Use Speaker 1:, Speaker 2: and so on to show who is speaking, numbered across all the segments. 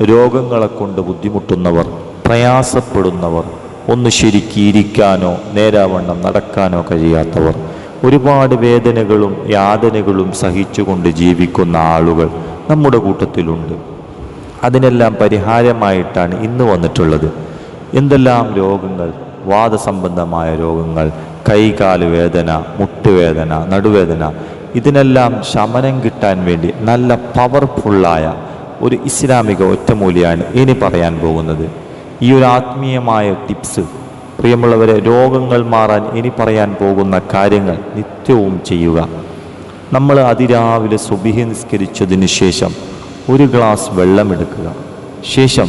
Speaker 1: രോഗങ്ങളെ കൊണ്ട് ബുദ്ധിമുട്ടുന്നവർ, പ്രയാസപ്പെടുന്നവർ, ഒന്ന് ശരിക്കിരിക്കാനോ നേരാവണ്ണം നടക്കാനോ കഴിയാത്തവർ, ഒരുപാട് വേദനകളും യാതനകളും സഹിച്ചുകൊണ്ട് ജീവിക്കുന്ന ആളുകൾ നമ്മുടെ കൂട്ടത്തിലുണ്ട്. അതിനെല്ലാം പരിഹാരമായിട്ടാണ് ഇന്ന് വന്നിട്ടുള്ളത്. എന്തെല്ലാം രോഗങ്ങൾ, വാദസംബന്ധമായ രോഗങ്ങൾ, കൈകാല് വേദന, മുട്ടുവേദന, നടുവേദന, ഇതിനെല്ലാം ശമനം കിട്ടാൻ വേണ്ടി നല്ല പവർഫുള്ളായ ഒരു ഇസ്ലാമിക ഒറ്റമൂലിയാണ് ഇനി പറയാൻ പോകുന്നത്. ഈ ഒരു ആത്മീയമായ ടിപ്സ്, പ്രിയമുള്ളവരെ, രോഗങ്ങൾ മാറാൻ ഇനി പറയാൻ പോകുന്ന കാര്യങ്ങൾ നിത്യവും ചെയ്യുക. നമ്മൾ അതിരാവിലെ സുബ്ഹി നിസ്കരിച്ചതിന് ശേഷം ഒരു ഗ്ലാസ് വെള്ളമെടുക്കുക. ശേഷം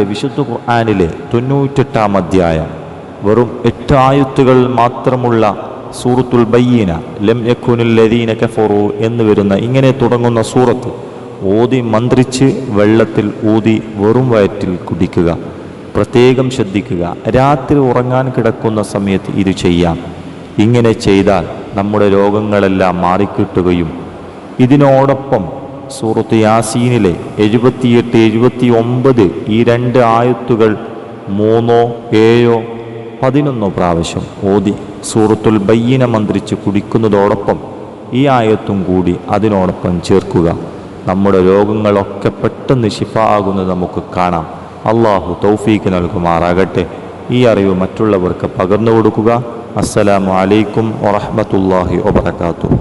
Speaker 1: വിശുദ്ധ ഖുർആനിലെ 98-ാം അധ്യായം, വെറും 8 ആയത്തുകൾ മാത്രമുള്ള സൂറത്തുൽ ബയ്യിന, ലം യകുനിൽ ലദീന കഫറു എന്ന് വരുന്ന ഇങ്ങനെ തുടങ്ങുന്ന സൂറത്ത് ഓതി മന്ത്രിച്ച് വെള്ളത്തിൽ ഊതി വെറും വയറ്റിൽ കുടിക്കുക. പ്രത്യേകം ശ്രദ്ധിക്കുക, രാത്രി ഉറങ്ങാൻ കിടക്കുന്ന സമയത്ത് ഇത് ചെയ്യാം. ഇങ്ങനെ ചെയ്താൽ നമ്മുടെ രോഗങ്ങളെല്ലാം മാറിക്കിട്ടുകയും ഇതിനോടൊപ്പം സൂറത്ത് യാസീനിലെ 78, 79 ഈ 2 ആയത്തുകൾ 3, 7, 11 പ്രാവശ്യം ഓതി സൂറത്തുൽ ബയ്യിന മന്ത്രിച്ച് കുടിക്കുന്നതോടൊപ്പം ഈ ആയത്തും കൂടി അതിനോടൊപ്പം ചേർക്കുക. നമ്മുടെ രോഗങ്ങളൊക്കെ പെട്ടെന്ന് ശിഫ ആകുന്നത് നമുക്ക് കാണാം. അള്ളാഹു തൗഫീക്ക് നൽകുമാറാകട്ടെ. ഈ അറിവ് മറ്റുള്ളവർക്ക് പകർന്നു കൊടുക്കുക. അസ്സലാമു അലൈക്കും വറഹ്മത്തുള്ളാഹി വബറകാതുഹു.